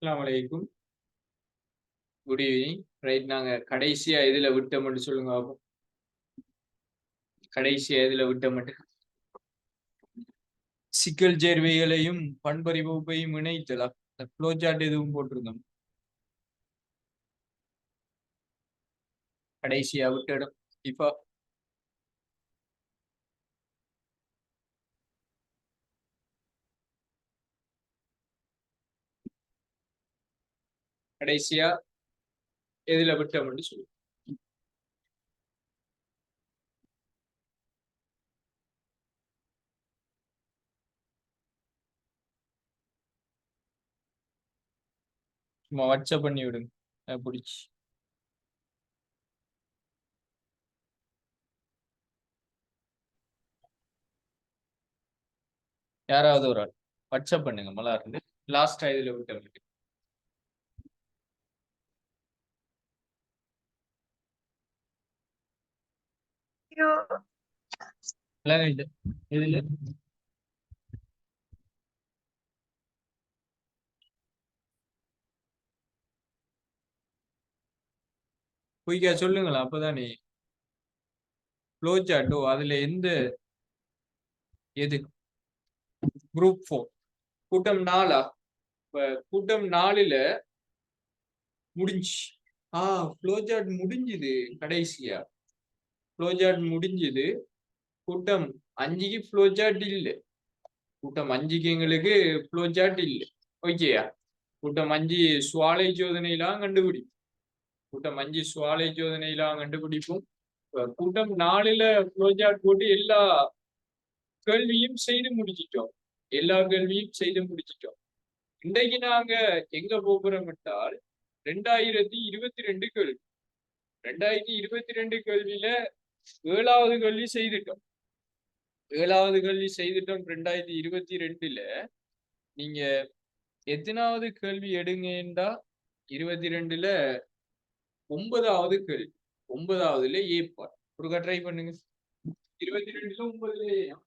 அஸ்ஸலாமு அலைக்கும். Good evening. Right, நாங்க கடைசியா எதுல விட்டோம்னு சொல்லுங்க பாப்போம். கடைசியா எதுல விட்டோம்னு. சிக்கல் சேர்வைகளையும் பண்பறிவகுப்பையும் இணைத்தலாம். ஃப்ளோ சார்ட் எதுவும் போட்டிருந்தோம். கடைசியா விட்ட இடம். இப்போ கடைசியா எதுல விட்டோம்னு சொல்லுங்க. சும்மா வாட்ஸ்அப் பண்ணி விடுங்க. பிடிச்சி யாராவது ஒரு ஆள் வாட்ஸ்அப் பண்ணுங்க. மலா இருந்து லாஸ்டா இதுல விட்டோம். இதுல குயிக்கா சொல்லுங்களா, அப்பதானே ஃப்ளோ சார்ட்டோ அதுல எந்த எது குரூப் 4 கூட்டம் 4. இப்ப கூட்டம் 4ல முடிஞ்சு. ஃப்ளோ சார்ட் முடிஞ்சுது. கடைசியா ஃப்ளோ சார்ட் முடிஞ்சுது. கூட்டம் 5க்கு ஃப்ளோ சார்ட் இல்ல. கூட்டம் 5க்கு எங்களுக்கு ஃப்ளோ சார்ட் இல்ல. ஓகேயா? கூட்டம் 5 சுவாலை சோதனையெல்லாம் கண்டுபிடிப்போம். கூட்டம் 5 சுவாலை சோதனையெல்லாம் கண்டுபிடிப்போம். கூட்டம் 4ல ஃப்ளோ சார்ட் போட்டு எல்லா கேள்வியும் செய்து முடிச்சிட்டோம். எல்லா கேள்வியும் செய்து முடிச்சிட்டோம். இன்றைக்கு நாங்க எங்க போகிறோம் என்றால் 2022 கேள்வி. 2022 கேள்வியில 7வது கேள்வி செய்துட்டோம். 7வது கேள்வி செய்துட்டோம் 2022ல. நீங்க எத்தனாவது கேள்வி எடுங்கண்டா 22ல 9வது கேள்வி. 9வதுல ஏற்பாடு ஒருக்கா ட்ரை பண்ணுங்க. 22ல 9ல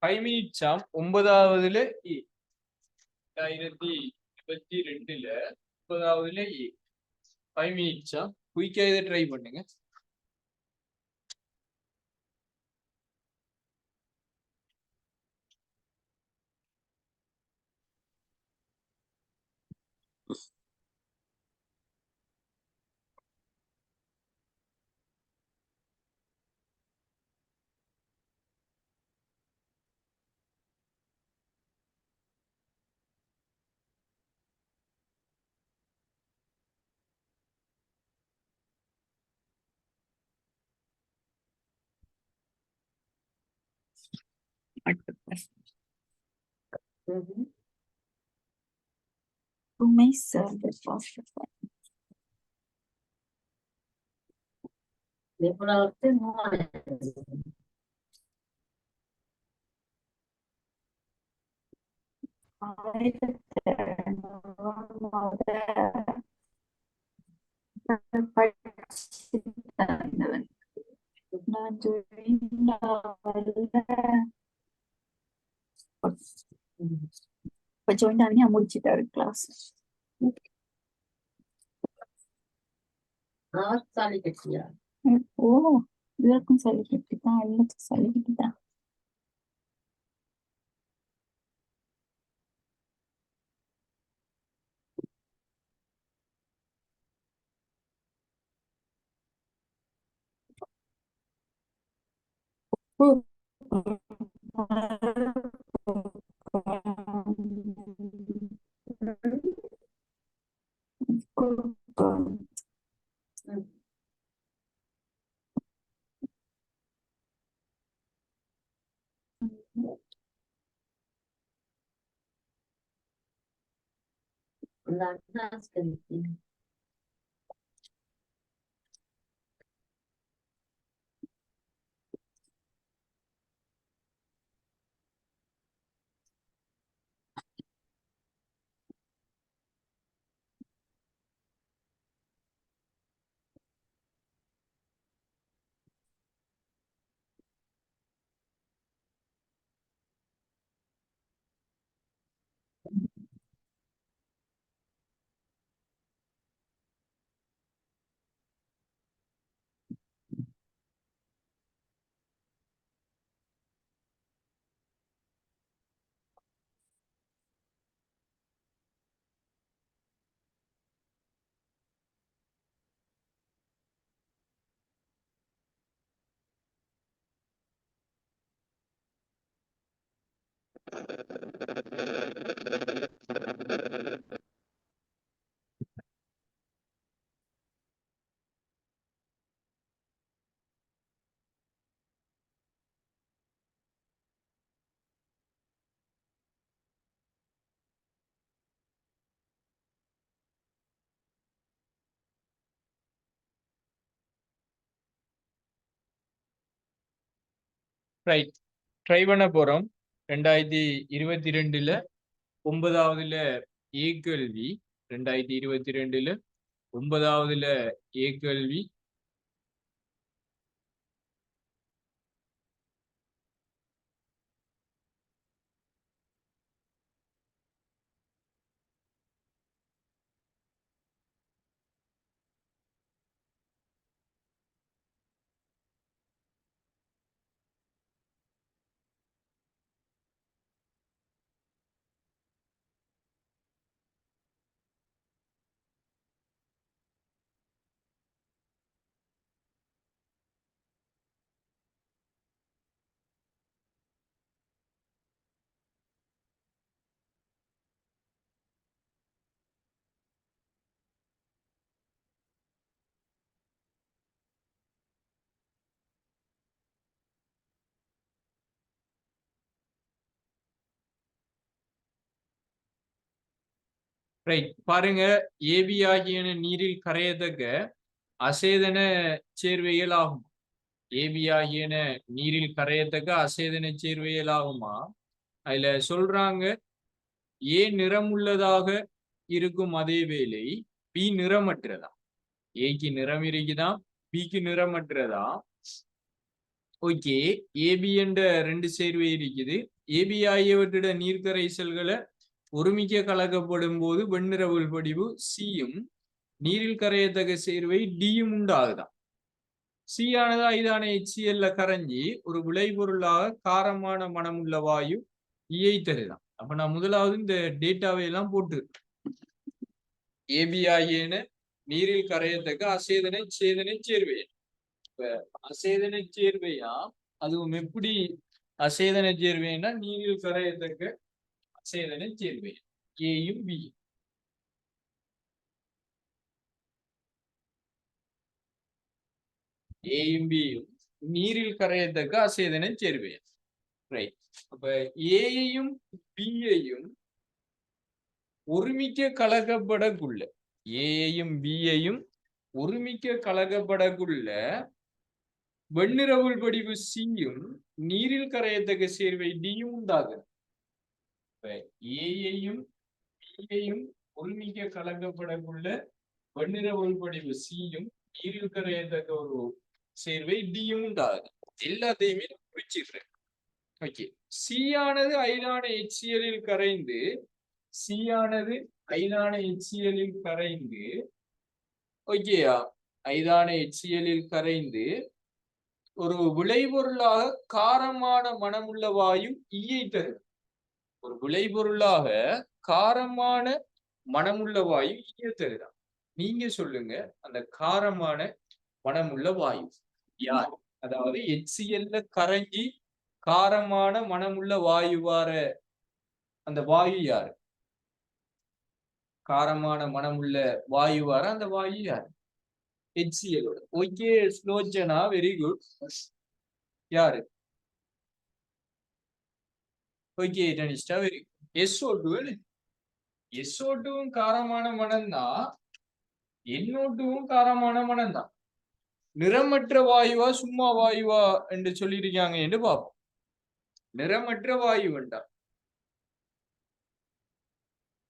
ஃபைவ் மினிட்ஸ் 9வதுல 2022ல 9வதுல 5 மினிட்ஸா குயிக்கா இதை ட்ரை பண்ணுங்க. ஜாயின் ஆகி முடிச்சிட்டாரு கிளாஸ். ஓ, இதற்கும் சளி கட்டிதான், எல்லாத்துக்கும் சளி கட்டிதான். ரைட், ட்ரை பண்ண போறோம். 2022 9வதுல ஏ கேள்வி, 2022 9வதுல ஏ கேள்வி. ரைட், பாருங்க. ஏபி ஆகியன நீரில் கரையத்தக்க அசேதன சேர்வைகள் ஆகும். ஏபி ஆகியன நீரில் கரையத்தக்க அசேதன சேர்வைகள் ஆகுமா? அதுல சொல்றாங்க ஏ நிறமுள்ளதாக இருக்கும் அதே வேளை பி நிறமற்றதா. ஏக்கு நிறம் இருக்குதான், பிக்கு நிறமற்றதா. ஓகே, ஏபி என்ற 2 சேர்வை இருக்குது. ஏபி ஆகியவற்றிட நீர்க்கரைசல்களை ஒருமிக்க கலக்கப்படும் போது வெண்ணிற உள்படிவு சியும் நீரில் கரையத்தக்க சேர்வை டியும் உண்டாகுதான். சி ஆனது ஐதான HCl கரைஞ்சி ஒரு விளைபொருளாக காரமான மனமுள்ள வாயு ஈயை தருதான். அப்ப நான் முதலாவது இந்த டேட்டாவை எல்லாம் போட்டு ஏபி ஆகியன நீரில் கரையத்தக்க அசேதனை சேதனை சேர்வை. இப்ப அசேதனை சேர்வையா, அதுவும் எப்படி அசேதனை சேர்வைன்னா நீரில் கரையத்தக்க அசேதனை சேர்வை ஏயும் பி. ஏயும் பியும் நீரில் கரையத்தக்க அசேதனை சேர்வை. ரைட், அப்ப ஏயையும் பியையும் ஒருமிக்க கலக்கப்படக்குள்ள, ஏயையும் பியையும் ஒருமிக்க கலக்கப்படக்குள்ள வெண்ணிற உள்படிவு சியும் நீரில் கரையத்தக்க சேர்வை டியும் உண்டாகும். ஏயையும் பியையும் ஒருமிக்க கலக்கப்படக்குள்ள வெண்ணிற உள்படிவு சியும் நீரில் கரையத்தக்க ஒரு சேர்வை டியும் உண்டாகும். எல்லாத்தையுமே குறிச்சிடுறேன். ஓகே, சி ஆனது ஐதான HCl கரைந்து, சி ஆனது ஐதான HCl கரைந்து, ஓகேயா, ஐதான HCl கரைந்து ஒரு விளைபொருளாக காரமான மனமுள்ள வாயு ஈயை தருது. ஒரு விளைபொருளாக காரமான மனமுள்ள வாயு ஈயை தருதான். நீங்க சொல்லுங்க, அந்த காரமான மனமுள்ள வாயு யார்? அதாவது HCl கரைஞ்சி காரமான மனமுள்ள வாயுவார அந்த வாயு யாரு? காரமான மனமுள்ள வாயுவார அந்த வாயு யாரு? HCl. Okay Slojana, very good. யாரு? Okay Danishta, very good. SO2. SO2வும் காரமான மனம் தான், NO2வும் காரமான மனம் தான். நிறமற்ற வாயுவா சும்மா வாயுவா என்று சொல்லியிருக்காங்க என்று பார்ப்போம். நிறமற்ற வாயு வேண்டாம்,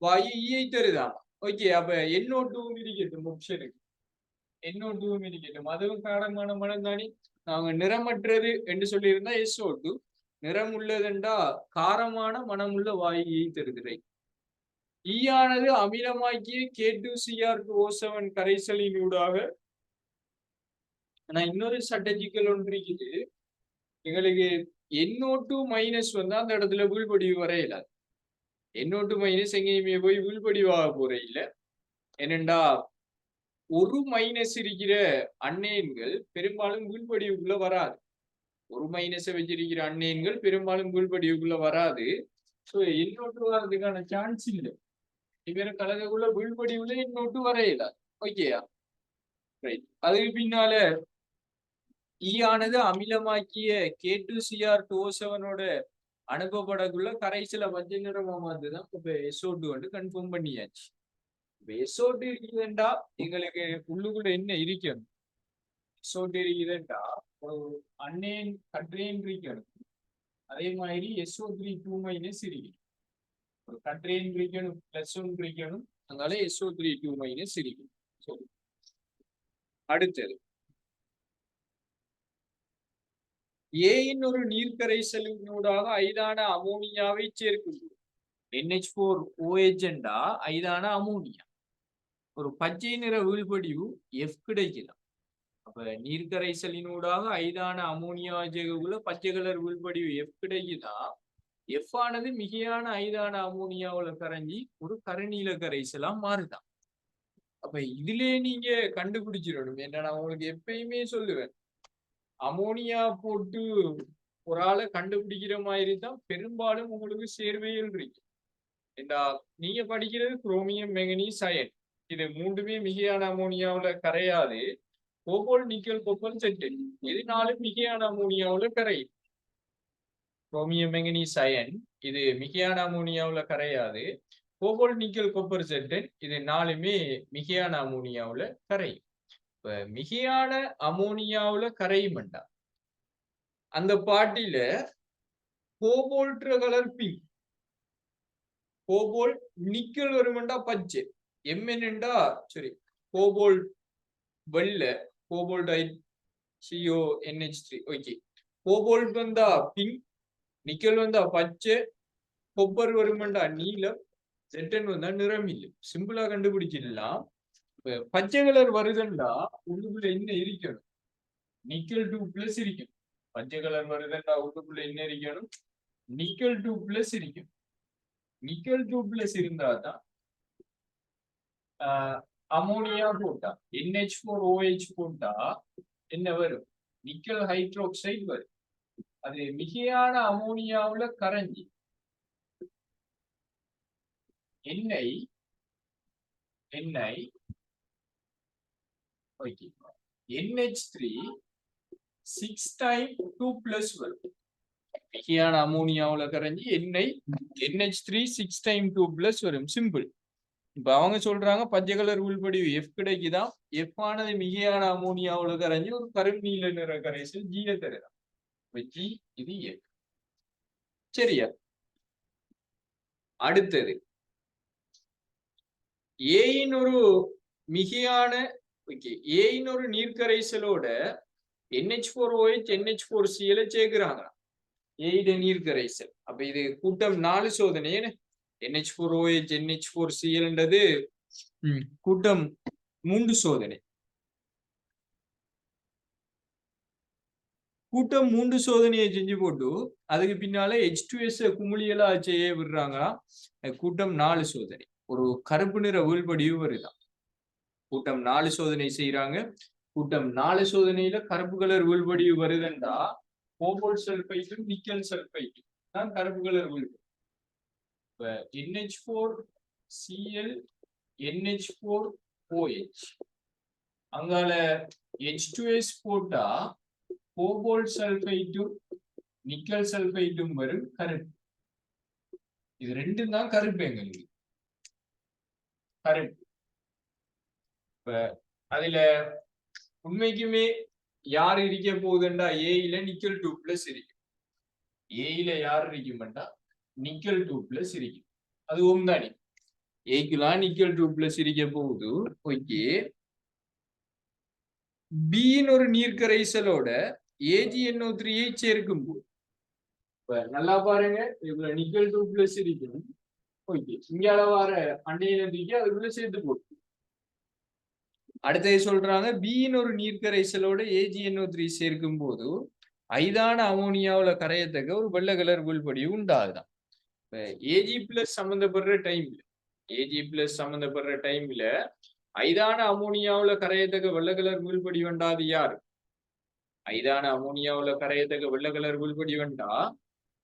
வாயு ஈயை தருதான். ஓகே, அப்ப NO2வும் இருக்கட்டும், ஆப்ஷனுக்கு NO2வும் இருக்கட்டும், அதுவும் காரமான மனம் தானே. நாங்க நிறமற்றது என்று சொல்லியிருந்தா SO2, நிறம் உள்ளதென்றா காரமான மனமுள்ள வாயுயை தருகிறேன். ஈயானது அமிலமாக்கிய K2Cr2O7 கரைசலினூடாக. ஆனா இன்னொரு ஸ்ட்ராட்டஜிக்கல் ஒன்று இருக்குது. எங்களுக்கு NO2 மைனஸ் வந்து அந்த இடத்துல வீழ்படிவு வரையில. NO2 மைனஸ் எங்கேயுமே போய் வீழ்படிவாக போற இல்ல. என்னண்டா ஒரு மைனஸ் இருக்கிற அன்னேன்கள் பெரும்பாலும் வீழ்படிவுக்குள்ள வராது. ஒரு மைனஸை வச்சிருக்கிற அன்னேன்கள் பெரும்பாலும் வீழ்படிவுக்குள்ள வராது. ஸோ NO2 வர்றதுக்கான சான்ஸ் இல்லை. இவர கலந்துக்குள்ள வீழ்படிவுல NO2 வரையில. ஓகேயா, ரைட். அதுக்கு பின்னால ஈயானது அமிலமாக்கிய K2Cr2O7 அனுப்பப்படக்குள்ள கரைசல பச்சை நிறமா மாத்துதான் இப்ப SO2 வந்து கன்ஃபார்ம் பண்ணியாச்சு. இப்ப SO2 இருக்குதுண்டா எங்களுக்கு உள்ளுக்குள்ள என்ன இருக்கணும்? SO2 இருக்குதுண்டா ஒரு அன்னேன் கட்ரேன் இருக்கணும். அதே மாதிரி SO3 2- இருக்கு. ஒரு கட்ரேன் இருக்கணும், பிளஸ் 1 இருக்கணும். அதனால SO3 2- இருக்கு. அடுத்தது ஏயின் ஒரு நீர்க்கரைசலினூடாக ஐதான அமோனியாவை சேர்க்கும் NH4OH என்றா ஐதான அமோனியா. ஒரு பச்சை நிற வீழ்படிவு F கிடைக்கலாம். அப்ப நீர்க்கரைசலினூடாக ஐதான அமோனியா சேர்க்கக்குள்ள பச்சை கலர் வீழ்படிவு F கிடைக்குதா? F ஆனது மிகையான ஐதான அமோனியாவுல கரைஞ்சி ஒரு கருநீல கரைசலா மாறுதான். அப்ப இதுலயே நீங்க கண்டுபிடிச்சிடணும். என்ன, நான் உங்களுக்கு எப்பயுமே சொல்லுவேன், அமோனியா போட்டு ஒரு ஆளை கண்டுபிடிக்கிற மாதிரி தான் பெரும்பாலும் உங்களுக்கு சேர்வையில் இருக்கு. நீங்க படிக்கிறது குரோமியம், மெங்கனீஸ், அயன், இது மூன்றுமே மிகையான அமோனியாவுல கரையாது. கோபால்ட், நிக்கல், கொப்பர், செட்டன், இது நாலும் மிகையான அமோனியாவுல கரையும். குரோமியம், மெங்கனீஸ், அயன் இது மிகையான அமோனியாவுல கரையாது. கோபால்ட், நிக்கல், கொப்பர், செட்டன் இது நாலுமே மிகையான அமோனியாவுல கரையும். இப்ப மிகையான அமோனியாவுல கரையும்டா அந்த பாட்டில cobalt colour pink, cobalt, nickel வருமெண்டா பச்சை, என்னண்டா சரி கோபால்ட் வெள்ளை, கோபால்ட் CONH3. ஓகே, கோபால்ட் வந்தா பிங்க், நிக்கல் வந்தா பச்சை, கொப்பர் வருமெண்டா நீலம், செட்டன் வந்தா நிறம் இல்லை. சிம்பிளா கண்டுபிடிச்சிடலாம். பச்சை கலர் வருதுண்டா உள்ளுக்குள்ள என்ன இருக்கணும்? நிக்கல் 2+ இருக்கணும். பச்சை கலர் வருதுண்டா உள்ளுக்குள்ள என்ன இருக்கணும்? நிக்கல் 2+ இருக்கணும். நிக்கல் 2+ இருந்தா தான் அமோனியா போட்டா NH4OH போட்டா என்ன வரும்? நிக்கல் ஹைட்ரோக்சைடு வரும். அது மிகையான அமோனியாவுல கரைஞ்சி எண்ணெய் ஓகே NH3 6 times 2+ வரும். மிகையான அமோனியாவுல கரைஞ்சி எண்ணெய் NH3 6 times 2+ வரும். சிம்பிள். இப்ப அவங்க சொல்றாங்க பச்சை கலர் உள்படிவு F கிடைக்குதான். F ஆனது மிகையான அமோனியாவுல கரைஞ்சி ஒரு கருநீல நிற கரைசல் G தருதான். G இது F. சரியா? அடுத்தது ஏயின் ஒரு மிகையான ஏயின் ஒரு நீர்க்கரைசலோட NH4OH NH4Cl சேர்க்கிறாங்க. ஏயிட நீர்க்கரைசல். அப்ப இது கூட்டம் 4 சோதனை. NH4OH NH4Cl கூட்டம் 3 சோதனை. கூட்டம் 3 சோதனையை செஞ்சு போட்டு அதுக்கு பின்னால H2S குமிழியலா செய்ய விடுறாங்களா. கூட்டம் 4 சோதனை. ஒரு கருப்பு நிற வீழ்படிவு வருதான். கூட்டம் 4 சோதனை செய்யறாங்க. கூட்டம் 4 சோதனையில கருப்பு கலர் உள்படிவு வருதுண்டா கோபால்ட் சல்பைட்டும் நிக்கல் சல்பைட்டும் தான் கருப்பு கலர் உள்படி. இப்ப NH4 Cl NH4 OH அங்கால H2S போட்டா கோபால்ட் சல்பைட்டும் நிக்கல் சல்பைட்டும் வரும் கருப்பு. இது ரெண்டும் தான் கருப்பு எங்களுக்கு கருப்பு. இப்ப அதுல உண்மைக்குமே யார் இருக்க போகுதுண்டா ஏயில நிக்கல் 2+ இருக்கும். ஏயில யார் இருக்கும்டா நிக்கல் 2+ இருக்கும். அது தானே ஏக்குலாம் நிக்கல் 2+ இருக்க போகுது. ஓகே, பின்னு ஒரு நீர்க்கரைசலோட AgNO3 சேர்க்கும் போது இப்ப நல்லா பாருங்க, இதுல நிக்கல் 2+ இருக்கும். ஓகே, இங்கால வர அண்டையினத்துக்கு அதுக்குள்ள சேர்த்து போட்டு அடுத்தது சொல்றாங்க பின்னு ஒரு நீர்க்கரைசலோட AgNO3 சேர்க்கும் போது ஐதான அமோனியாவுல கரையத்தக்க ஒரு வெள்ளை கலர் உள்படிவு உண்டாகுதான். Ag+ சம்பந்தப்படுற டைம்ல ஐதான அமோனியாவுல கரையத்தக்க வெள்ளை கலர் உள்படி வண்டாது யாரு? ஐதான அமோனியாவுல கரையத்தக்க வெள்ளை கலர் உள்படி வண்டா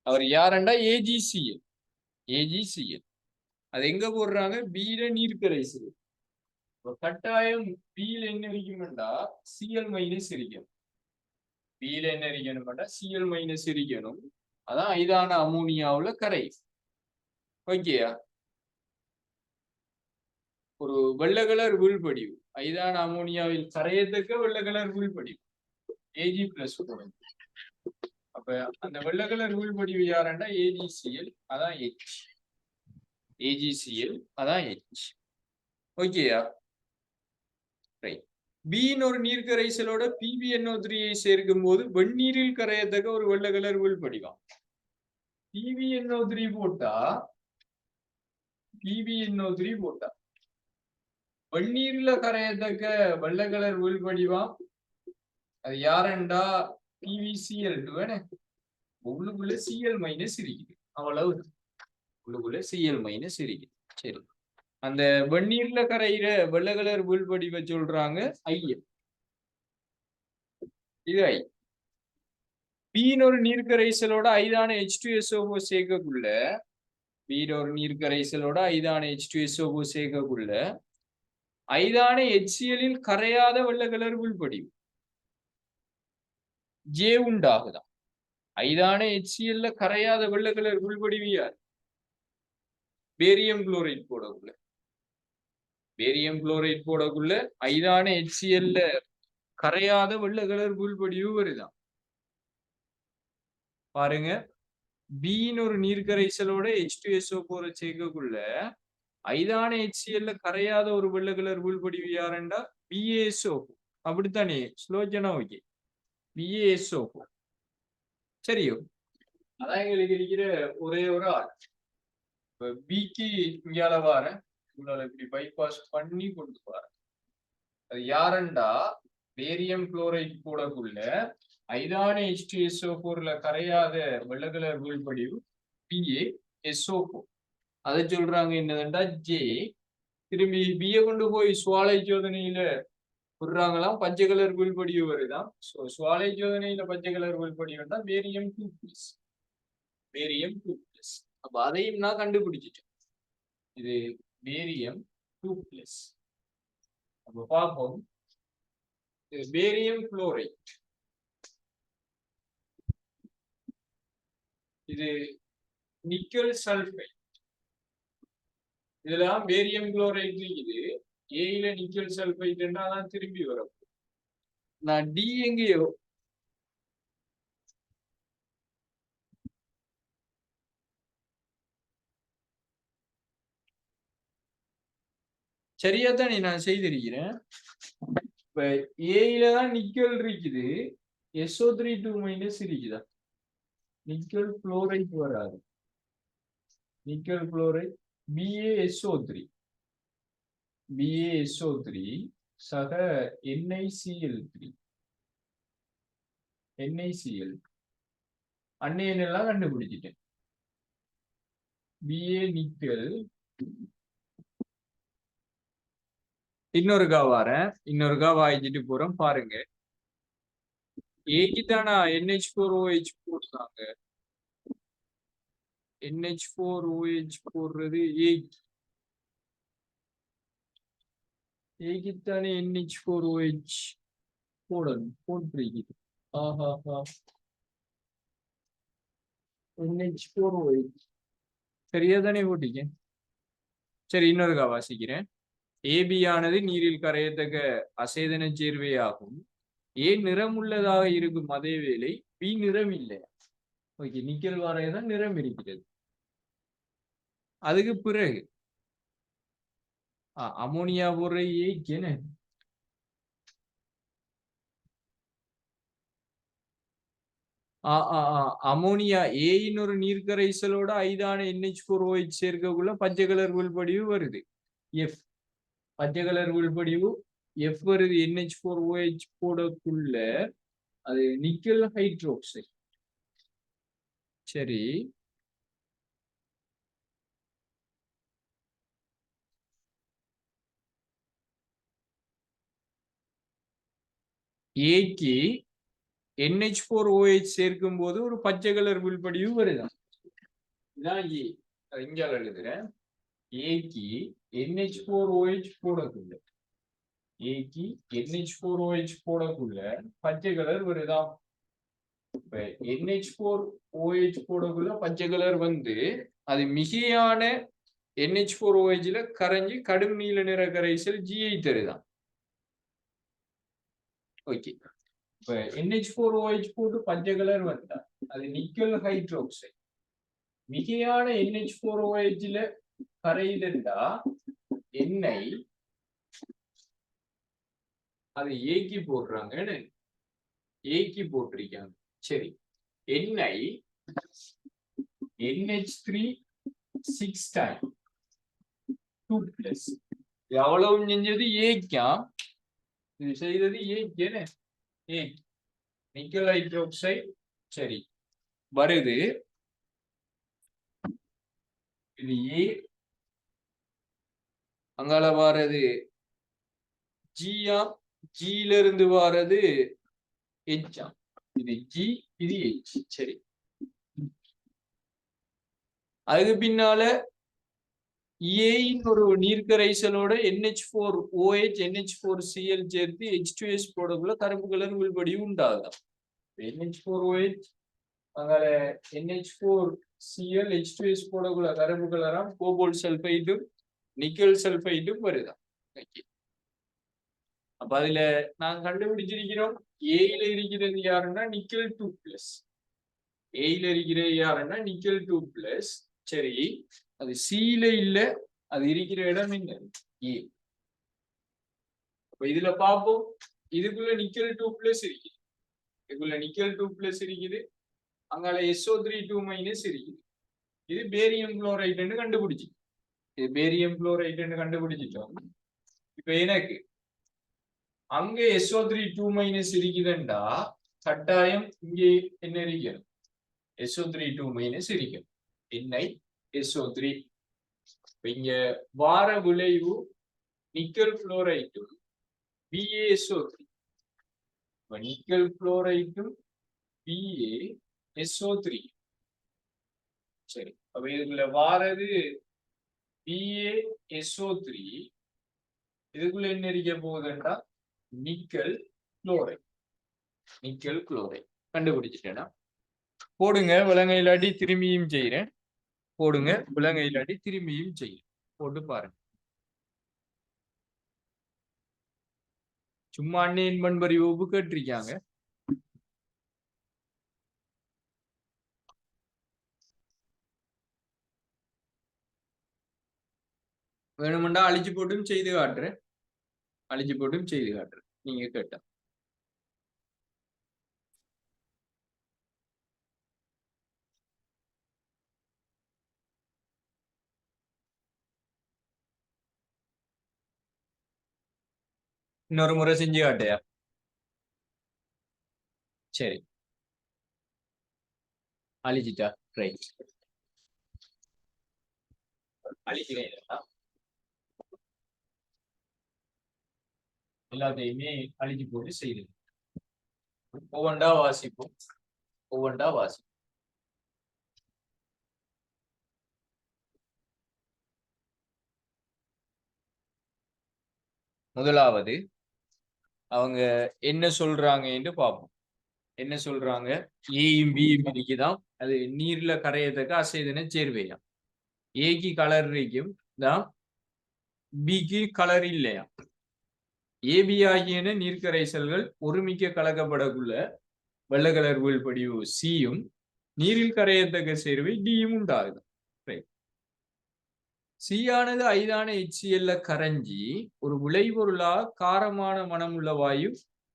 அவர் யாருண்டா AgCl. அது எங்க போடுறாங்க? பீல நீர்க்கரைசல். கட்டாயம் பீல என்ன இருக்கணும்டா Cl- இருக்கணும். பீல என்ன இருக்கணும்டா Cl- இருக்கணும். அதான் ஐதான அமோனியாவுல கரை. ஓகேயா, ஒரு வெள்ளை கலர் உள்படிவு ஐதான அமோனியாவில் கரையத்தக்க வெள்ளை கலர் உள்படிவு Ag+. அப்ப அந்த வெள்ளை கலர் உள்படிவு யாருண்டா AgCl, அதான் H. AgCl, அதான் H. ஓகேயா, ரைட். பின்னு ஒரு நீர்க்கரைசலோட PbNO3 சேர்க்கும் போது வெந்நீரில் கரையத்தக்க ஒரு வெள்ளை கலர் உள்படிவாம். PbNO3 போட்டா வெந்நீர்ல கரையத்தக்க வெள்ளை கலர் உள்படிவாம். அது யாருண்டா PbCl2. உள்ளுக்குள்ள Cl- இருக்குது. அவ்வளவு உள்ளுக்குள்ள Cl- இருக்குது. சரி, அந்த வெந்நீர்ல கரையிற வெள்ளை கலர் உள்படிவை சொல்றாங்க IL. இது I. பீன்னு ஒரு நீர்க்கரைசலோட ஐதான H2SO4 சேர்க்கக்குள்ள ஐதான HCl கரையாத வெள்ளை கலர் உள்படிவு J உண்டாகுதான். ஐதான HCl கரையாத வெள்ளை கலர் உள்படிவு யார்? பேரியம் குளோரைட் போடக்குள்ள ஐதான HCl கரையாத வெள்ளை கலர் உள்படிவு வருதான். பாருங்க, பின்னு ஒரு நீர்க்கரைசலோட H2SO4 சேர்க்கக்குள்ள ஐதான HCl கரையாத ஒரு வெள்ளை கலர் உள்படிவு யாருண்டா BaSO4. அப்படித்தானே ஸ்லோஜனா? Okay, BaSO4. சரியோ, அதான் எங்களுக்கு இருக்கிற ஒரே ஒரு ஆள். இப்ப பிக்கு இங்கால வார இப்படி பைபாஸ் பண்ணி கொண்டு வர அது யாருண்டா பேரியம் குளோரைட் போடக்குள்ள ஐதான H2SO4 கரையாத வெள்ளை கலர் உள்படிவு BaSO4. அதை சொல்றாங்க என்னதுண்டா J. திரும்பி பிய கொண்டு போய் சுவாலை சோதனையில விடுறாங்களாம், பச்சை கலர் உள்படிவு வருதான். சுவாலை சோதனையில பச்சை கலர் உள்படிவு வந்தா பேரியம் 2+. அப்ப அதையும் நான் கண்டுபிடிச்சிட்டேன். இது பேரியம் 2+. அப்ப பார்ப்போம், பேரியம் குளோரைட், இது நிக்கல் சல்பைட். இதெல்லாம் பேரியம் குளோரைட் இது ஏயில நிக்கல் சல்பைட்னா தான் திரும்பி வரும். நான் டி எங்கேயோ சரியா தானே நான் செய்திருக்கிறேன். இப்ப ஏயில தான் நிக்கல் இருக்குது, SO3 2- இருக்குதா? நிக்கல் குளோரைட் வராது. நிக்கல் குளோரைட் BaSO3 சக NiCl3 அன்னையெல்லாம் கண்டுபிடிச்சிட்டேன். Ba நிக்கல் இன்னொருக்கா வாரேன், இன்னொருக்கா வாங்கிட்டு போறோம் பாருங்க. ஏக்கு தானா NH4OH போடுறாங்க. NH4OH போடுறது ஏக்கு தானே NH4OH போடணும், போட்டிருக்குது. ஆஹா NH4OH சரியா தானே போட்டீங்க. சரி, இன்னொருக்கா வாசிக்கிறேன். ஏபி ஆனது நீரில் கரையத்தக்க அசேதன சேர்வையாகும். ஏ நிறமுள்ளதாக இருக்கும் அதே வேளை பி நிறம் இல்லை. ஓகே, நிக்கல் வாரையதான் நிறம் இருக்கிறது. அதுக்கு பிறகு அமோனியா போடுற ஏக்கு என்ன அமோனியா ஏயின் ஒரு நீர்க்கரைசலோட ஐதான NH4OH சேர்க்கக்குள்ள பச்சை கலர் உள்படிவு வருது. எஃப் பச்சை கலர் உள்படிவு எஃப் வருது. NH4OH போடக்குள்ள அது நிக்கல் ஹைட்ரோக்சைடு. சரி, ஏக்கு NH4OH சேர்க்கும் போது ஒரு பச்சை கலர் உள்படிவு வருதான். இதான் ஏ. இங்க எழுதுறேன். ஏக்கு NH4OH போடக்குள்ள ஏக்கு NH4OH போடக்குள்ள பச்சை கலர் வருதான். இப்ப NH4OH போடக்குள்ள பச்சை கலர் வந்து அது மிகையான NH4OH கரைஞ்சி கடும் நீல நிற கரைசல் ஜிஐ தருதான். ஓகே, இப்ப NH4OH போட்டு பச்சை கலர் வந்தா அது நிக்கல் ஹைட்ரோக்சைடு. மிகையான NH4OH கரையுதுண்டா எண்ணெய் அது ஏக்கி போடுறாங்க, ஏக்கி போட்டிருக்காங்க. சரி, எண்ணெய் NH3 6 டைம் 2+ எவ்வளவு செஞ்சது ஏக்கா, இது செய்தது ஏக்கு ஏ நிக்கல் ஹைட்ரோக்சைடு. சரி, வருது இது ஏ, அங்கால வாரது ஜியா, ஜியில இருந்து வாரது எச்சா. இது ஜி, இது எச். சரி, அதுக்கு பின்னால ஏயின் ஒரு நீர்க்கரைசலோட NH4OH NH4Cl சேர்த்து H2S போடக்குள்ள கருப்பு கலர் உள்படிவு உண்டாகுதான். NH4OH அங்கால NH4Cl H2S போடக்குள்ள கருப்பு கலராம் கோபால்ட் சல்பைடும் நிக்கல் சல்பைடும் வருதான். அப்ப அதுல நான் கண்டுபிடிச்சிருக்கிறோம் ஏல இருக்கிறது யாருன்னா நிக்கல் 2+. ஏல இருக்கிறது யாருன்னா நிக்கல் 2+. சரி, அது சீல இல்ல, அது இருக்கிற இடம் என்ன ஏ. அப்ப இதுல பார்ப்போம். இதுக்குள்ள நிக்கல் 2+ இருக்குது, இதுக்குள்ள நிக்கல் 2+ இருக்குது, அங்கால SO3 2- இருக்குது. இது பேரியம் குளோரைடுன்னு கண்டுபிடிச்சு, இது பேரியம் குளோரைடுன்னு கண்டுபிடிச்சிட்டோம். இப்ப எனக்கு அங்க SO3 2- இருக்குதுண்டா கட்டாயம் இங்கே என்ன இருக்கணும், SO3 2- இருக்கணும். NiSO3. இங்க வார விளைவு நிக்கல் குளோரைடும் BaSO3. Nickel குளோரைடும் BaSO3. சரி, அப்ப இதுக்குள்ள வாரது BaSO3. இதுக்குள்ள என்ன இருக்க போகுதுன்னா நிக்கல் குளோரைடு. நிக்கல் குளோரைடு கண்டுபிடிச்சிட்டேனா போடுங்க. விலங்கை இல்லாட்டி திரும்பியும் செய்யறேன். போடுங்க, விலங்கை இல்லாட்டி திரும்பியும் செய்யறேன். போட்டு பாருங்க. சும்மா அண்ணன் பண்பறி வகுப்பு கேட்டிருக்காங்க. வேணுமெண்டா அழிச்சு போட்டும் செய்து காட்டுறேன், அழிச்சு போட்டும் செய்து காட்டுறேன் நீங்க கேட்டா. இன்னொரு முறை செஞ்சு காட்டையா? சரி, அழிச்சிட்டா ரைட். அழிக்கிறேன். எல்லாத்தையுமே அழிஞ்சு போட்டு செய்யுது. ஒவ்வொன்றா வாசிப்போம். ஒவ்வொன்றா வாசிப்போம். முதலாவது அவங்க என்ன சொல்றாங்க என்று பார்ப்போம். என்ன சொல்றாங்க? ஏயும் பியும் இருக்குதான். அது நீர்ல கரையத்தக்க அசைதன சேர்வையா. ஏக்கு கலர் இருக்கும் தான், பிக்கு கலர் இல்லையா. ஏபி ஆகியன நீர்க்கரைசல்கள் ஒருமிக்க கலக்கப்படக்குள்ள வெள்ளை கலர் வீழ்படிவு சியும் நீரில் கரையத்தக்க சேர்வை டியும் உண்டாகுது. சி ஆனது ஐதான HCl கரைஞ்சி ஒரு விளைபொருளா காரமான மனம் உள்ள வாயு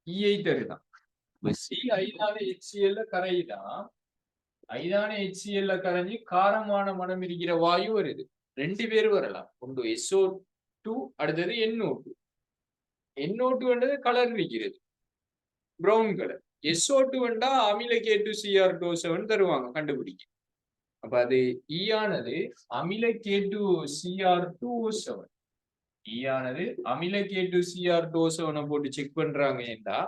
ஈயை தருதான். சி ஐதான HCl கரைதான், ஐதான HCl கரைஞ்சி காரமான மனம் இருக்கிற வாயு வருது. ரெண்டு பேர் வரலாம். ஒன்று SO2, அடுத்தது NO2. NO2 என்றது கலர் இருக்கிறது, பிரவுன் கலர். SO2 வேண்டா அமில K2Cr2O7 தருவாங்க கண்டுபிடிக்க. அப்ப அது ஈ ஆனது அமில K2Cr2O7. ஈ ஆனது அமில K2Cr2O7 போட்டு செக் பண்றாங்க என்றா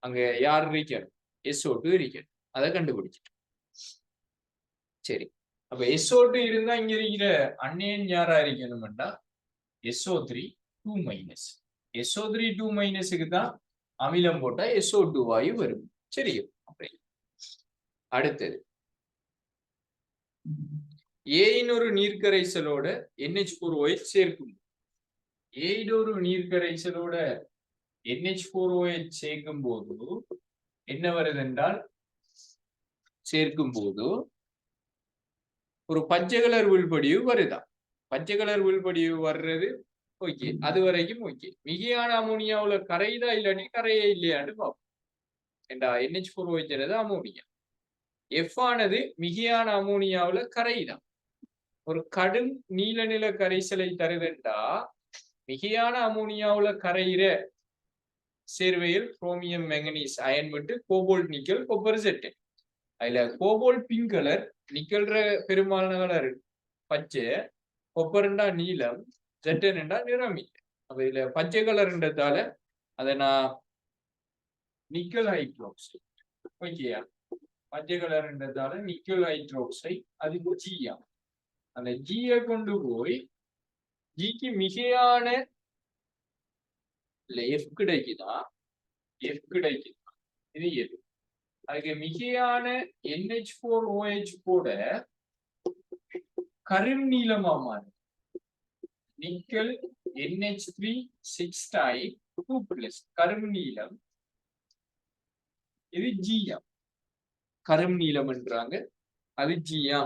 அங்க யார் இருக்கணும்? SO2 இருக்கணும். அதை கண்டுபிடிச்சிட்டு சரி. அப்ப SO2 இருந்தா இங்க இருக்கிற அந்நியன் யாரா இருக்கணும்டா SO3 2-. SO3 2- தான் அமிலம் போட்டா SO2 வாயு வரும். சரி. அப்படி அடுத்தது ஏயின் ஒரு நீர்க்கரைசலோட NH4OH சேர்க்கும். ஏயின் ஒரு நீர்க்கரைசலோட NH4OH சேர்க்கும் போது என்ன வருது என்றால், சேர்க்கும் போது ஒரு பச்சை கலர் உள்படிவு வருதா. பச்சை கலர் உள்படிவு வர்றது ஓகே, அது வரைக்கும் ஓகே. மிகையான அமோனியாவுல கரைதா இல்லைன்னு கரையே இல்லையான்னு பார்ப்போம். ஏண்டா NH4OH அமோனியா. F ஆனது மிகையான அமோனியாவுல கரைதான். ஒரு கடும் நீல நில கரைசலை தருதுண்டா மிகையான அமோனியாவுல கரையிற சேர்வையில் குரோமியம், மேங்கனீஸ், அயன் விட்டு கோபால்ட், நிக்கல், கொப்பர், செட்டு. அதுல கோபால்ட் பிங்க் கலர், நிக்கல்ற பெரும்பாலான கலர் பச்சை, கொப்பர்ண்டா நீலம், செட்டுன்டா நிறம் இல்லை. அப்ப இதுல பச்சை கலர்ன்றதால அதை நான் நிக்கல் ஹைட்ரோக்சைடு ஓகேயா. பச்சை கலர்ன்றதால நிக்கல் ஹைட்ரோக்சைடு, அது ஜியா. அந்த ஜியை கொண்டு போய் ஜிக்கு மிகையான F கிடைக்குதா, F கிடைக்குதா, இது எது? அதுக்கு மிகையான NH4OH கூட கரும் நீளமா மாறும். நிக்கல் NH3 6-2+, கரும் நீளம். இது ஜியா, கரும் நீளம் என்றாங்க, அது ஜியா.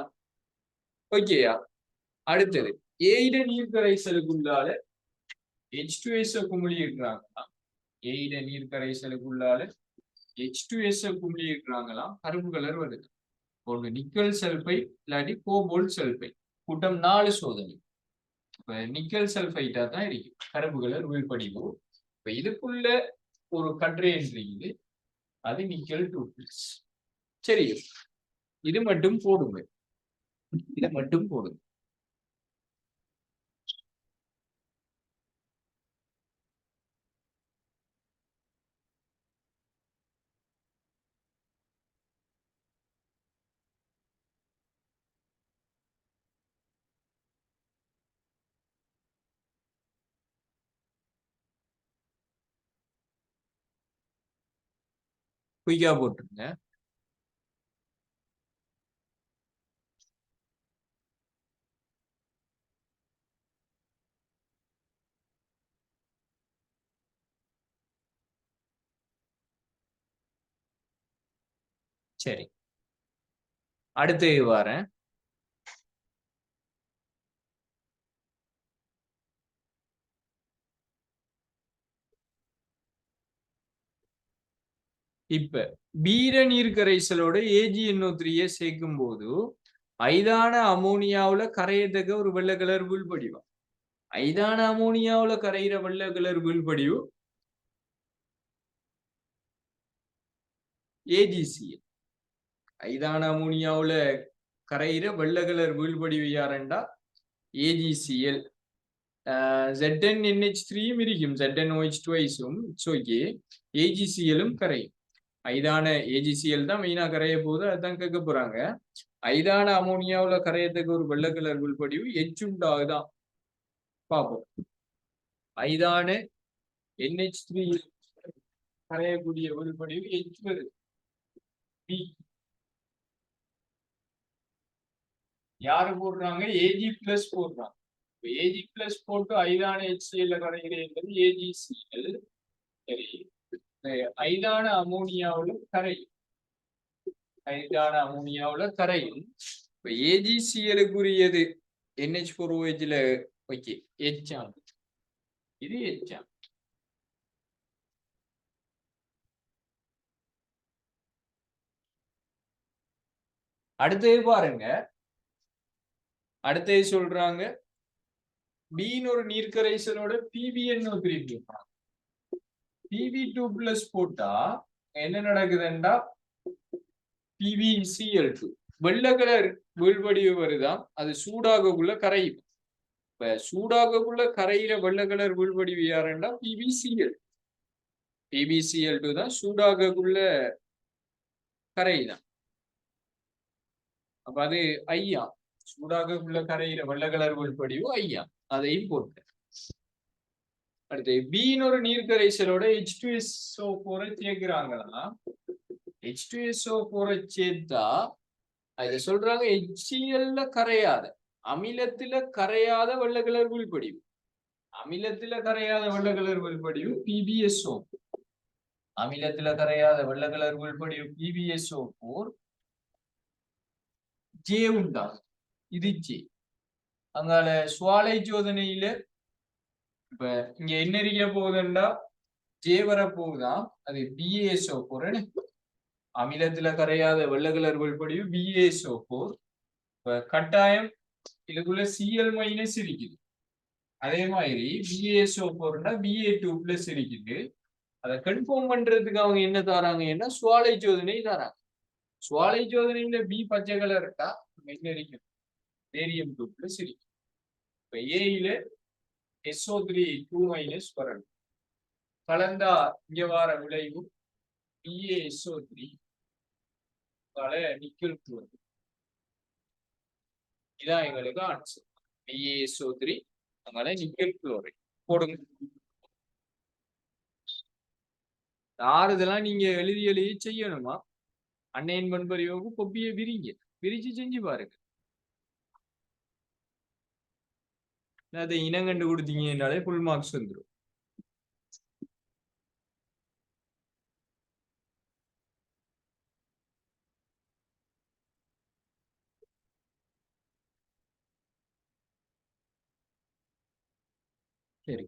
ஓகேயா. அடுத்தது ஏயிட நீர்க்கரைசலுக்குள்ளால H2S குமிழி இருக்கிறாங்களாம். ஏயிட நீர்க்கரைசலுக்குள்ளால H2S குமிழி இருக்கிறாங்களாம். கருப்பு கலர் வருது. ஒன்று நிக்கல் சல்பைட் இல்லாட்டி கோபால்ட் சல்பைட். கூட்டம் 4 சோதனை. இப்ப நிக்கல் சல்பைட்டா தான் இருக்கு கருப்பு கலர் உள்படிவு. இப்ப இதுக்குள்ள ஒரு கட்ரேன் இருக்குது, அது நிக்கல் 2+. சரி, இது மட்டும் போடுங்க, இதை மட்டும் போடுங்க. குயிக்கா போட்டுருங்க. சரி, அடுத்து வாரேன். இப்ப பீர நீர்க்கரைசலோட AgNO3 சேர்க்கும் போது ஐதான அமோனியாவுல கரையத்தக்க ஒரு வெள்ளை கலர் உள்படிவு. ஐதான அமோனியாவுல கரையிற வெள்ளை கலர் உள்படிவு AgCl. ஐதான அமோனியாவுல கரையிற வெள்ளை கலர் வீழ்படிவு யாருண்டா AgCl. ZnNH3 இருக்கும், ZnOH2 இட்ஸ் ஓகே. AgCl கரையும். ஐதான AgCl தான் மெயினா கரைய போகுது, அதான் கேட்க போறாங்க. ஐதான அமோனியாவுல கரையத்துக்கு ஒரு வெள்ளை கலர் உள்படிவு எச் உண்டாகுதான் பார்ப்போம். ஐதான NH3 கரையக்கூடிய உள்படிவு எச் வருது. யாரு போடுறாங்க? Ag+ போடுறாங்க. Ag+ போட்டு ஐதான HCl கரைகிறது AgCl. சரி, ஐதான அமோனியாவுல கரையும். ஐதான அமோனியாவுல கரையும். இப்ப AgCl NH4OH ஓகே, எச்சாம், இது எச்சாம். அடுத்தது பாருங்க, அடுத்தது சொல்றாங்க பீன் ஒரு நீர்க்கரைசலோட PbNO3 பிரிப்பாங்க. Pb2+ போட்டா என்ன நடக்குதுண்டா PbCl2 வெள்ளை கலர் வீழ்வடிவு வருதான், அது சூடாகக்குள்ள கரையும். இப்ப சூடாகக்குள்ள கரையிற வெள்ளை கலர் வீழ்வடிவு யாருன்னா PbCl2 தான் சூடாகக்குள்ள கரைதான். அப்ப அது ஐயா, சூடாகக்குள்ள கரையிற வெள்ளை கலர் வீழ்வடிவு ஐயா, அதையும் போட்டு. அடுத்து பீன் ஒரு நீர்க்கரைசலோட H2SO4 சேர்க்கிறாங்கன்னா, H2SO4 சேர்த்தா அதை சொல்றாங்க HCl கரையாத, அமிலத்துல கரையாத வெள்ளை கலர் வீழ்படிவு. அமிலத்துல கரையாத வெள்ளை கலர் வீழ்படிவு PbSO. அமிலத்துல கரையாத வெள்ளை கலர் வீழ்படிவு PbSO4 J உண்டாகும். இது J. அங்கால சுவாலை சோதனையில இப்ப இங்க என்ன இருக்க போகுதுண்டா J வரப்போகுதான், அது BaSO4. அமிலத்துல கரையாத வெள்ளை கலர் வீழ்படிவு BaSO4. இப்ப கட்டாயம் இதுக்குள்ள Cl- இருக்குது. அதே மாதிரி BaSO4னா Ba2+ இருக்குது. அதை கன்ஃபார்ம் பண்றதுக்கு அவங்க என்ன தராங்கன்னா சுவாலை சோதனை தராங்க. சுவாலை சோதனையில B பச்சை கலர் இருக்கா, என்ன இருக்கும்? Barium2+ இருக்கு. இப்ப Aல SO3 2- வரணும். கலந்தா இங்க வார விளைவு BaSO3 நிக்கல் குளோரைடு. இதான் எங்களுக்கு ஆன்சர். BaSO3 அதனால நிக்கல் குளோரைடு போடுங்க. ஆறுதெல்லாம் நீங்க எழுதி செய்யணுமா? அன்னையின் பண்பறிவுக்கு கொப்பியை விரிச்சு செஞ்சு பாருங்க. அதை இனங்கண்டு கொடுத்தீங்கன்னாலே ஃபுல் மார்க்ஸ் வந்துடும். சரி,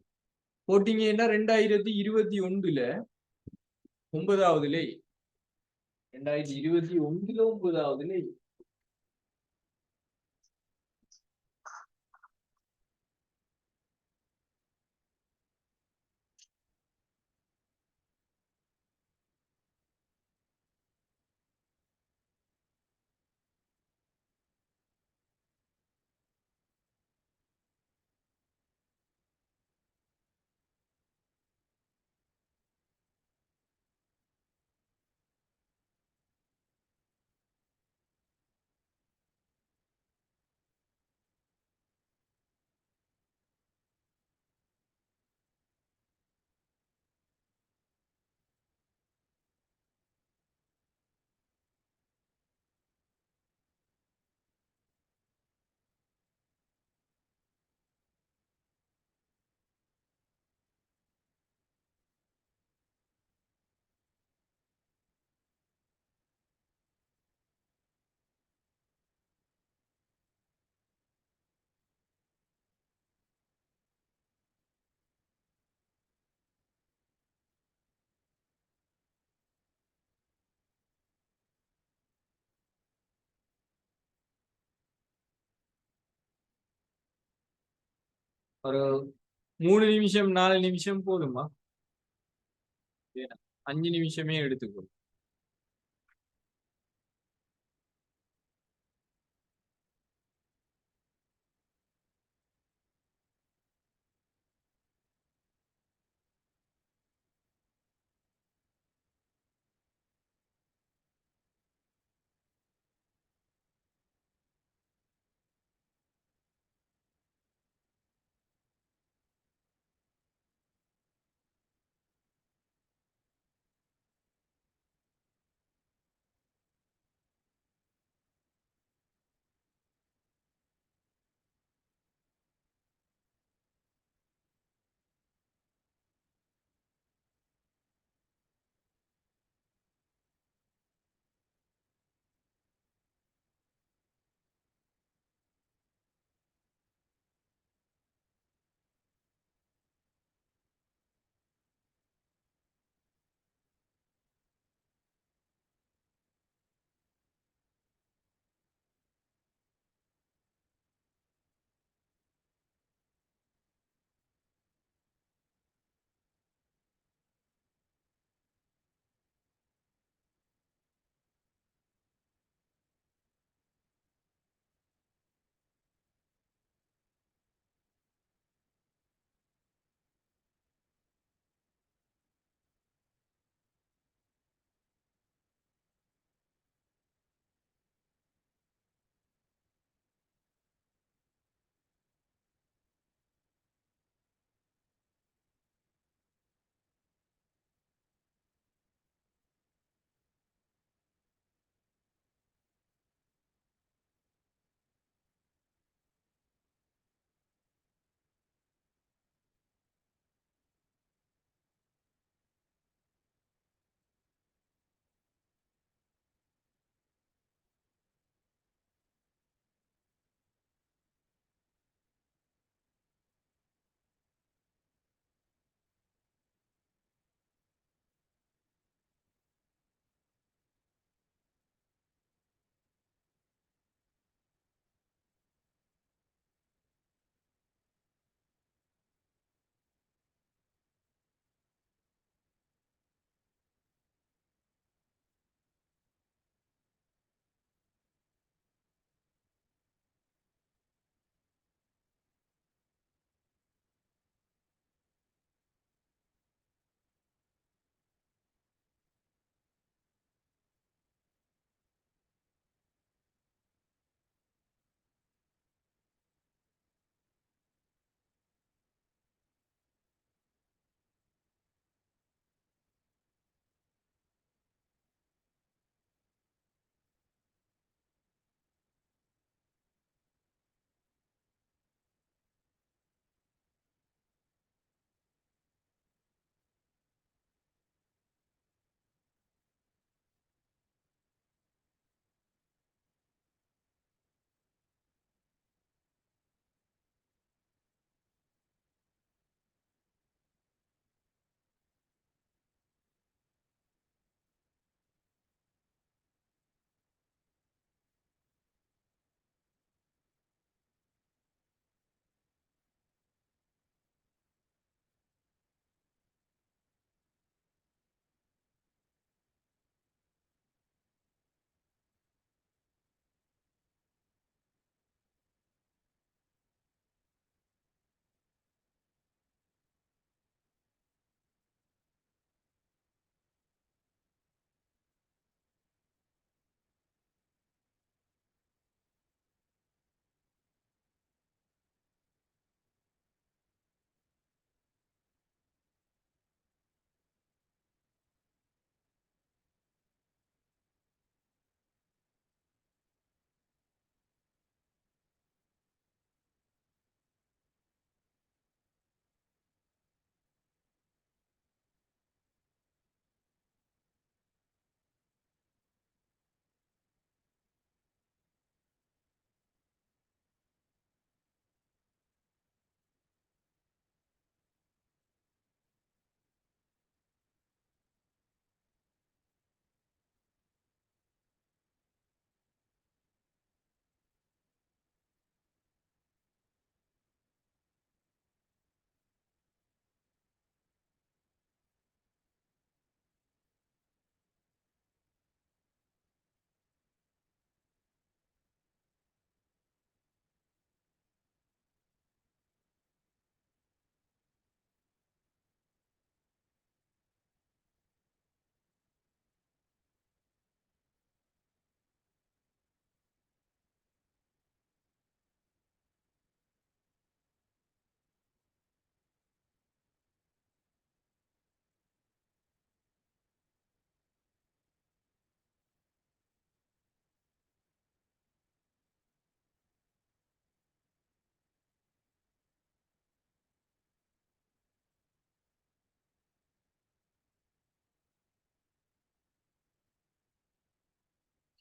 போட்டீங்கன்னா 2021 9ஆவதுல 2021 9ஆவதுல ஒரு 3 நிமிஷம் 4 நிமிஷம் போதுமா? 5 நிமிஷமே எடுத்துக்கோ.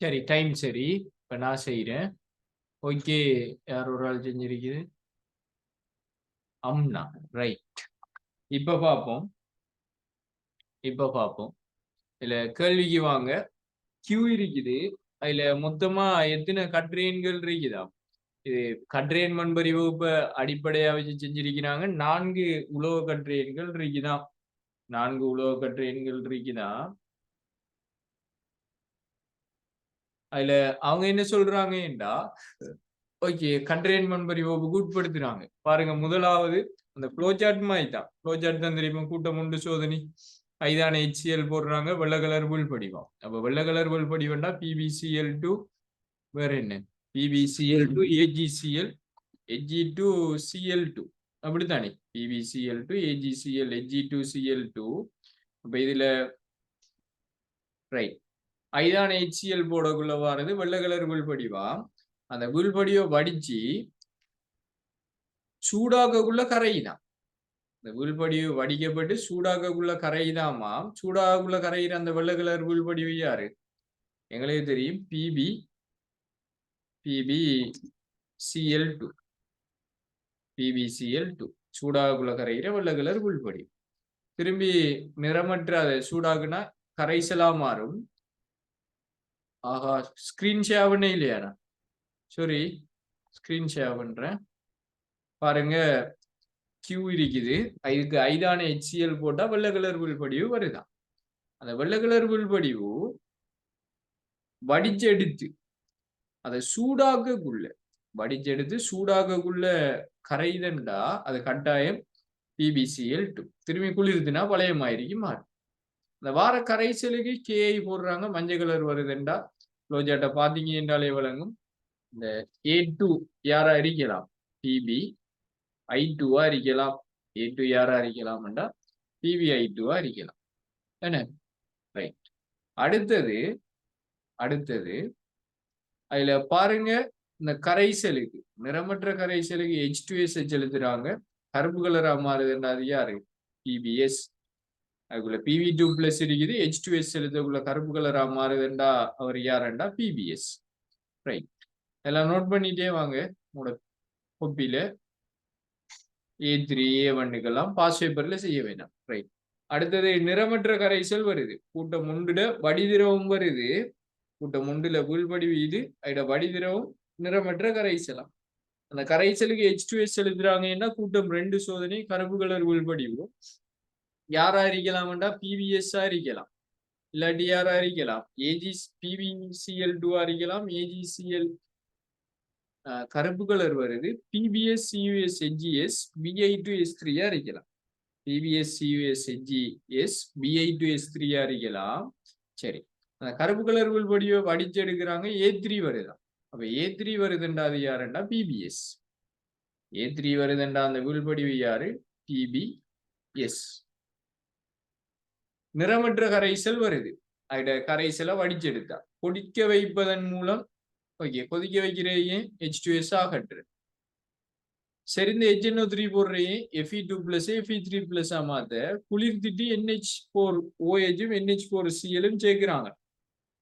சரி டைம் சரி இப்ப நான் செய்யறேன். ஓகே, யார் ஒரு ஆள் செஞ்சிருக்குது? அம்னா. ரைட். இப்ப பார்ப்போம். இதுல கேள்விக்கு வாங்க. கியூ இருக்குது. அதுல மொத்தமா எத்தனை கட்ரேன்கள் இருக்குதா? இது கட்ரேன் மண்பரி வகுப்பை அடிப்படையா வச்சு செஞ்சிருக்கிறாங்க. 4 உலோக கட்ரேன்கள் இருக்குதான். 4 உலோக கட்ரேன்கள் இருக்குதான். அதுல அவங்க என்ன சொல்றாங்கடா, ஓகே கட்ரேன் மண்பரி வகுப்புக்கு உட்படுத்துறாங்க. பாருங்க, முதலாவது அந்த ஃப்ளோசார்ட் மாதிரி தான். ஃப்ளோசார்ட் தான் தெரியுமா? கூட்டம் உண்டு சோதனை. ஐதான HCl போடுறாங்க, வெள்ளை கலர் புல் படிவம். அப்ப வெள்ளை கலர் புல் படிவம்னா PbCl2 வேற என்ன? PbCl2 AgCl Ag2Cl2 அப்படித்தானே? PbCl2 AgCl Ag2Cl2. அப்ப இதுல ரைட் ஐதான HCl போடக்குள்ள வாரது வெள்ளை கலர் புல் படிவா. அந்த புல் படிவை வடிச்சு சூடாக்கக்குள்ள கரையுதான். இந்த புல்படிவு வடிக்கப்பட்டு சூடாக்கக்குள்ள கரையுதாமா. சூடாக்கக்குள்ள கரையிற அந்த வெள்ளை கலர் புல்படிவு யாரு? எங்களுக்கு தெரியும், PbCl2. PbCl2 சூடாக்குள்ள கரையிற வெள்ளை கலர் புல்படிவு. திரும்பி நிறமற்ற அதை சூடாக்குனா கரைசலா மாறும். ஆஹா, ஸ்கிரீன் ஷேர் பண்ண இல்லையாரா? சாரி, ஸ்கிரீன் ஷேர் பண்றேன். பாருங்க, கியூ இருக்குது. இதுக்கு ஐதான HCl போட்டா வெள்ளை கலர் புல்படிவு வருதான். அந்த வெள்ளை கலர் புல்படிவு வடிச்செடுத்து அதை சூடாக்கக்குள்ள கரைதண்டா அது கட்டாயம் PbCl2. திரும்பி குளிர்துனா பழைய மாதிரி மாறும். இந்த வார கரைசலுக்கு KI போடுறாங்க. மஞ்சள் கலர் வருதுண்டா ரோஜாட்ட பாத்தீங்க என்றாலே விளங்கும். இந்த A2 யாரா அறிக்கலாம்? PbI2 அறிக்கலாம். A2 யாரா அறிக்கலாம்டா PbI2 அறிக்கலாம். என்ன? ரைட். அடுத்தது அதுல பாருங்க, இந்த கரைசலுக்கு நிறமற்ற கரைசலுக்கு H2S செலுத்துறாங்க. கருப்பு கலரா மாறுதுண்டா அது யாரு? PbS. அதுக்குள்ள Pb2+ இருக்குது. H2S செலுத்தக்குள்ள கருப்பு கலரா மாறுதுண்டா அவர் யாருண்டா? PbS. ரைட். எல்லாம் நோட் பண்ணிட்டே வாங்க. உங்களோட கொப்பியில A3 A1க்கெல்லாம் பாஸ் பேப்பர்ல செய்ய வேண்டாம். ரைட். அடுத்தது நிறமற்ற கரைசல் வருது. கூட்டம் உண்டுட வடிதிரவம் வருது. கூட்டம் உண்டுல புல்படிவு இது. அதோட வடிதிரவம் நிறமற்ற கரைசலாம். அந்த கரைசலுக்கு H2S செலுத்துறாங்கன்னா கூட்டம் 2 சோதனை கருப்பு கலர் புல்படிவு. யாரா இருக்கலாம்டா PbS இருக்கலாம். இல்லாட்டி யாரா இருக்கலாம்? PbCl2 இருக்கலாம். AgCl கருப்பு கலர் வருது. PbS CuS HgS Bi2S3 இருக்கலாம். PbS CuS HgS Bi2S3 இருக்கலாம். சரி, அந்த கருப்பு கலர் புல்படிவை வடிச்சு எடுக்கிறாங்க. A3 வருதான். அப்ப A3 வருதுண்டா அது யாருண்டா? PbS. A3 வருதுண்டா அந்த புல்படிவு யாரு? PbS. நிறமற்ற கரைசல் வருது. அதோட கரைசலை வடிச்செடுத்தா கொதிக்க வைப்பதன் மூலம் ஓகே கொதிக்க வைக்கிறேன் H2S ஆகட்டு. சரி, இந்த HNO3 போடுறேன் Fe2+ Fe3+ மாத்த குளிர்த்திட்டு NH4OH NH4Cl சேர்க்கிறாங்க.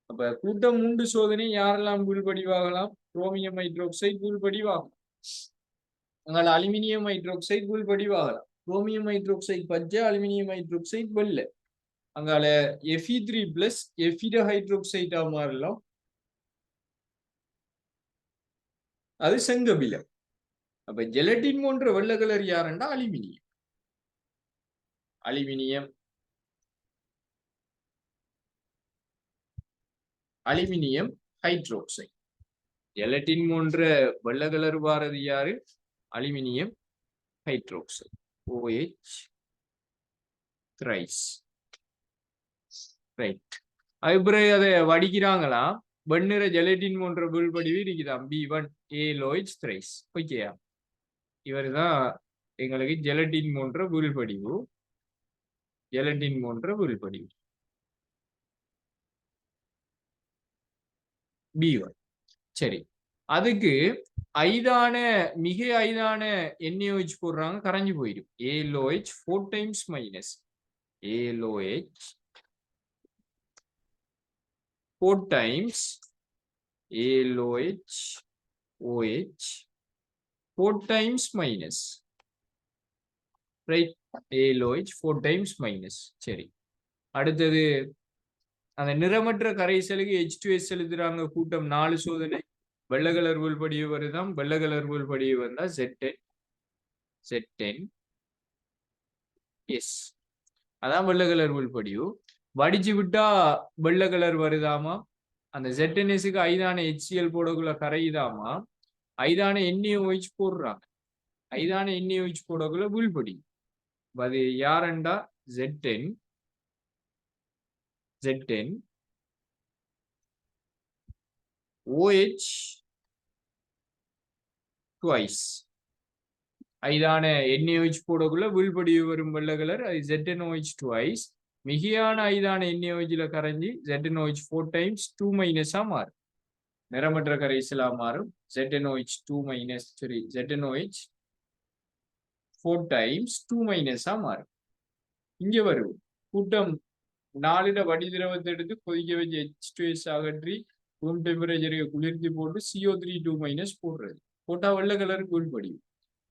அப்ப கூட்டம் 3 சோதனை யாரெல்லாம் புல்படிவாகலாம்? குரோமியம் ஹைட்ரோக்சைடு புல்படிவாகலாம். அங்கால அலுமினியம் ஹைட்ரோக்சைடு புல்படிவாகலாம். குரோமியம் ஹைட்ரோக்சைடு பச்சை, அலுமினியம் ஹைட்ரோக்சைடு வெள்ளை. அங்கால Fe3+ எஃபிட ஹைட்ரோக்சைடா மாறலாம். அது செங்கபிலம். அப்ப ஜெலட்டின் போன்ற வெள்ளை கலர் யாருண்டா? Aluminium hydroxide. ஜெலட்டின் போன்ற வெள்ளை கலர் வாரது யாரு? Aluminium hydroxide OH thrice. Right. அதுபிறகு அதை வடிக்கிறாங்களா? வெண்ணிற ஜெலட்டின் போன்ற புல்படிவு இருக்குதாம். B1 ALOH thrice. ஓகேயா? இவர்தான் எங்களுக்கு ஜெலட்டின் போன்ற புல்படிவு. B1. சரி, அதுக்கு மிக ஐதான NaOH போடுறாங்க, கரைஞ்சு போயிடும். ALOH 4 times minus. ALOH 4 times ALOH OH 4 times minus. Right? ALOH 4 times minus. சரி. அடுத்தது அந்த நிறமற்ற கரைசலுக்கு H2S எழுதுறாங்க கூட்டம் 4 சோதனை. வெள்ளை கலர் உள்படியே வருதாம். வெள்ளை கலர் உள்படியே வந்தா Z10 எஸ். அதான் வெள்ளை கலர் உள்படியும். வடிச்சு விட்டா வெள்ளை கலர் வருதாமா. அந்த ZNSக்கு ஐதான HCl போடக்குள்ள கரையுதாமா. ஐதான NaOH போடுறாங்க. ஐதான NaOH போடக்குள்ள உள்படி. அது யாரண்டா Z10 OH twice. ஐதான NaOH போடக்குள்ள உள்படி வரும் வெள்ளை கலர் அது ZNOH twice. மிகையான ஐதான NaOHல கரைஞ்சி ZNOH 4 times 2 minus மாறும். நிறமற்ற கரைசலா மாறும். ZNOH 4 times 2 minus மாறும். இங்க வரும் கூட்டம் 4 வடி திரவத்தை எடுத்து கொதிக்க வச்சு H2S அகற்றி ரூம் டெம்பரேச்சரை குளிர்ச்சி போட்டு CO3 2 மைனஸ் போடுறது. போட்டா வெள்ளை கலருக்கு உள்படியும்.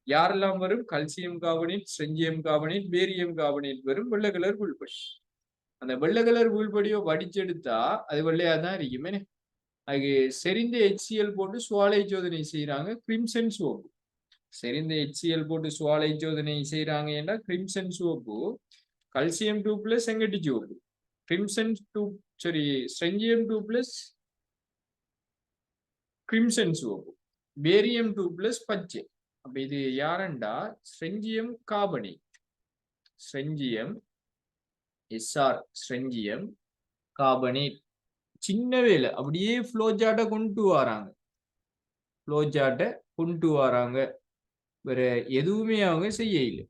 யாரெல்லாம் வரும்? Calcium carbonate, strontium carbonate, barium carbonate வரும் வெள்ளை கலர் உள்படி. அந்த வெள்ளை கலர் உள்படியோ வடிச்செடுத்தா அது வெள்ளையா தான் இருக்குமே. அதுக்கு செறிந்த HCl போட்டு சுவாலை சோதனை செய்யறாங்க. கிரிம்சன் சோப்பு செறிந்த HCl போட்டு சுவாலை சோதனை செய்யறாங்க ஏன்னா கிரிம்சன் சோப்பு கல்சியம் 2+ செங்கட்டி சோப்பு. கிரிம்சன் 2 ஸ்ட்ரெஞ்சியம் 2+ கிரிம்சன் சோப்பு. பேரியம் 2+ பச்சை. அப்ப இது யாரண்டா ஸ்ட்ரெஞ்சியம் கார்பனேட். Strontium carbonate. சின்ன வேலை அப்படியே ஃப்ளோ சார்ட்டை கொண்டு வராங்க. வேற எதுவுமே அவங்க செய்யல.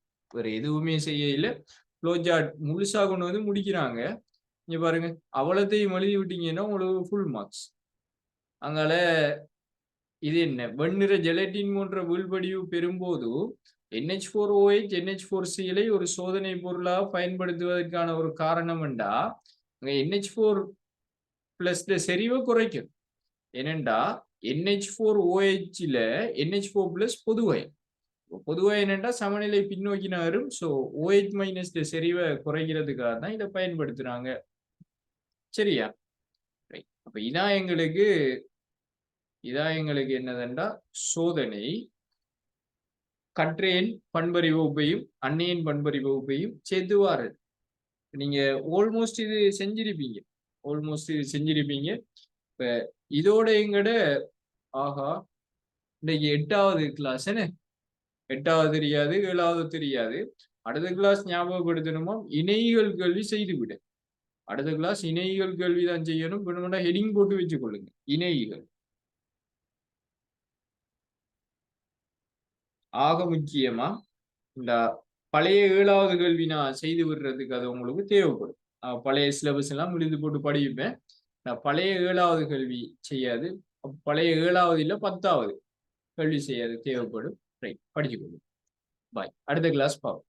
ஃப்ளோ சார்ட் முழுசா கொண்டு வந்து முடிக்கிறாங்க. இங்க பாருங்க, அவ்வளத்தையும் எழுதி விட்டீங்கன்னா உங்களுக்கு ஃபுல் மார்க்ஸ். அங்கால இது என்ன வெண்ணிற ஜெலட்டின் போன்ற உள்படிவு பெறும்போது NH4OH NH4Cl ஒரு சோதனை பொருளாக பயன்படுத்துவதற்கான ஒரு காரணம் என்றா அங்க NH4+ செறிவை குறைக்கும். ஏனென்றா NH4OHல NH4+ பொதுவாக என்னென்றா சமநிலை பின்னோக்கி நகரும். ஸோ OH- செறிவை குறைக்கிறதுக்காக தான் இதை பயன்படுத்துறாங்க. சரியா? அப்ப இதான் எங்களுக்கு என்னதுண்டா சோதனை கற்றேன் பண்பறி வகுப்பையும் அன்னையின் பண்பறி வகுப்பையும் சேர்த்து வாரது. நீங்க ஆல்மோஸ்ட் இது செஞ்சிருப்பீங்க. இப்ப இதோட எங்கட இன்னைக்கு 8வது கிளாஸ். என்ன 8வது தெரியாது, 7வது தெரியாது. அடுத்த கிளாஸ் ஞாபகப்படுத்தணுமா இணைகள் கேள்வி செய்து விட. அடுத்த கிளாஸ் இணைகள் கேள்வி தான் செய்யணும். ஹெடிங் போட்டு வச்சுக்கொள்ளுங்க. இணைகள் ஆக முக்கியமா இந்த பழைய 7வது கேள்வி நான் செய்து விடுறதுக்கு அது உங்களுக்கு தேவைப்படும். பழைய சிலபஸ் எல்லாம் விழுந்து போட்டு படிப்பேன். நான் பழைய 7வது கேள்வி செய்யாது. பழைய 7வது இல்ல 10வது கேள்வி செய்யாது தேவைப்படும். ரைட், படிச்சுக்கொள்ளும். பாய். அடுத்த கிளாஸ் பார்ப்போம்.